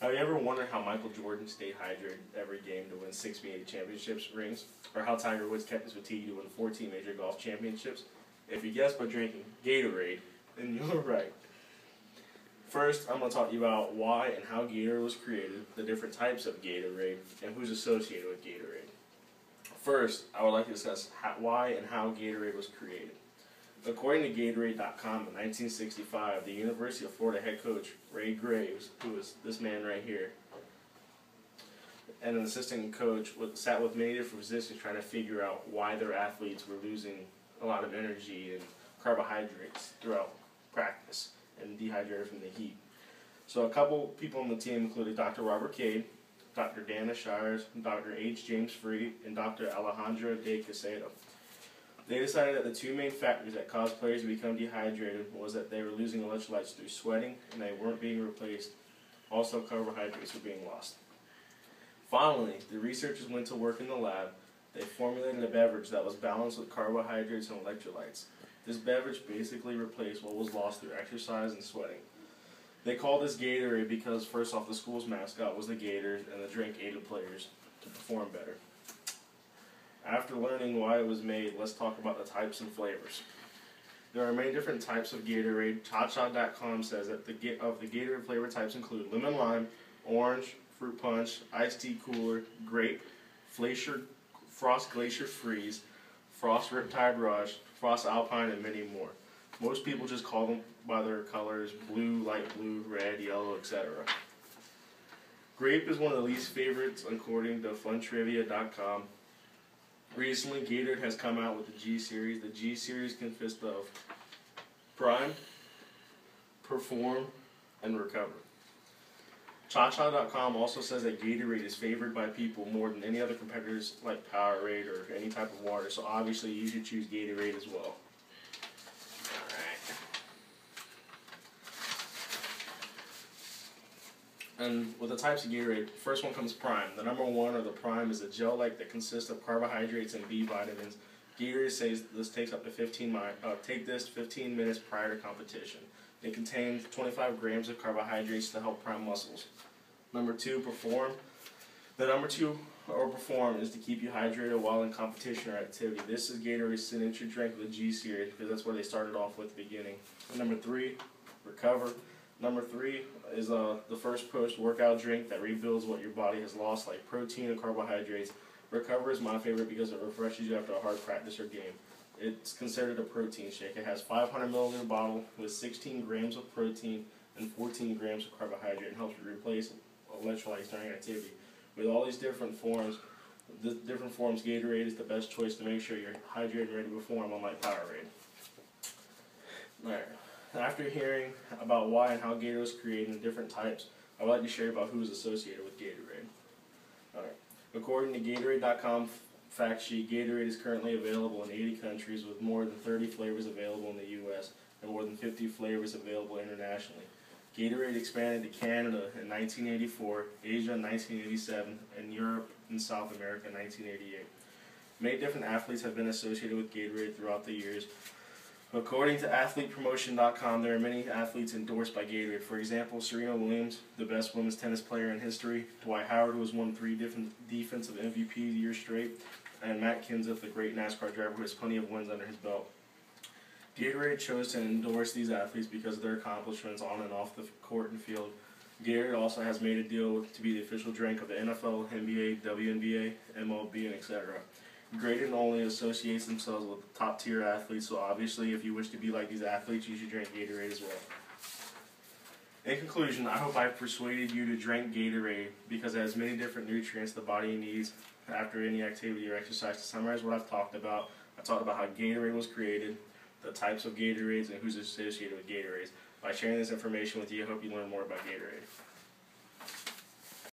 Have you ever wondered how Michael Jordan stayed hydrated every game to win 6 NBA championships rings? Or how Tiger Woods kept his fatigue to win 14 major golf championships? If you guessed by drinking Gatorade, then you're right. First, I'm going to talk to you about why and how Gatorade was created, the different types of Gatorade, and who's associated with Gatorade. First, I would like to discuss why and how Gatorade was created. According to Gatorade.com, in 1965, the University of Florida head coach, Ray Graves, who is this man right here, and an assistant coach sat with many different physicians trying to figure out why their athletes were losing a lot of energy and carbohydrates throughout practice and dehydrated from the heat. So a couple people on the team included Dr. Robert Cade, Dr. Dana Shires, Dr. H. James Free, and Dr. Alejandro de Quesada. They decided that the two main factors that caused players to become dehydrated was that they were losing electrolytes through sweating and they weren't being replaced. Also, carbohydrates were being lost. Finally, the researchers went to work in the lab. They formulated a beverage that was balanced with carbohydrates and electrolytes. This beverage basically replaced what was lost through exercise and sweating. They called this Gatorade because, first off, the school's mascot was the Gators, and the drink aided players to perform better. After learning why it was made, let's talk about the types and flavors. There are many different types of Gatorade. ChaCha.com says that the Gatorade flavor types include lemon lime, orange, fruit punch, iced tea cooler, grape, Frost Glacier Freeze, Frost Riptide Rush, Frost Alpine, and many more. Most people just call them by their colors: blue, light blue, red, yellow, etc. Grape is one of the least favorites according to funtrivia.com. Recently, Gatorade has come out with the G Series. The G Series consists of Prime, Perform, and Recover. ChaCha.com also says that Gatorade is favored by people more than any other competitors like Powerade or any type of water, so obviously you should choose Gatorade as well. And with the types of Gatorade, first one comes Prime. The number one, or the Prime, is a gel-like that consists of carbohydrates and B vitamins. Gatorade says this takes up to 15 minutes prior to competition. It contains 25 grams of carbohydrates to help prime muscles. Number two, Perform. The number two, or Perform, is to keep you hydrated while in competition or activity. This is Gatorade's signature drink of the G Series because that's where they started off with at the beginning. And number three, Recover. Number three is the first post-workout drink that rebuilds what your body has lost, like protein and carbohydrates. Recover is my favorite because it refreshes you after a hard practice or game. It's considered a protein shake. It has 500 milliliter bottle with 16 grams of protein and 14 grams of carbohydrate and helps you replace electrolytes during activity. With all these different forms, Gatorade is the best choice to make sure you're hydrated and ready to perform, unlike Powerade. Alright. After hearing about why and how Gatorade was created in different types, I would like to share about who is associated with Gatorade. Alright. According to Gatorade.com fact sheet, Gatorade is currently available in 80 countries with more than 30 flavors available in the U.S. and more than 50 flavors available internationally. Gatorade expanded to Canada in 1984, Asia in 1987, and Europe and South America in 1988. Many different athletes have been associated with Gatorade throughout the years. According to AthletePromotion.com, there are many athletes endorsed by Gatorade. For example, Serena Williams, the best women's tennis player in history; Dwight Howard, who has won 3 different defensive MVP years straight; and Matt Kenseth, the great NASCAR driver who has plenty of wins under his belt. Gatorade chose to endorse these athletes because of their accomplishments on and off the court and field. Gatorade also has made a deal to be the official drink of the NFL, NBA, WNBA, MLB, and etc. Gatorade only associates themselves with top-tier athletes, so obviously if you wish to be like these athletes, you should drink Gatorade as well. In conclusion, I hope I've persuaded you to drink Gatorade because it has many different nutrients the body needs after any activity or exercise. To summarize what I've talked about, I talked about how Gatorade was created, the types of Gatorades, and who's associated with Gatorades. By sharing this information with you, I hope you learn more about Gatorade.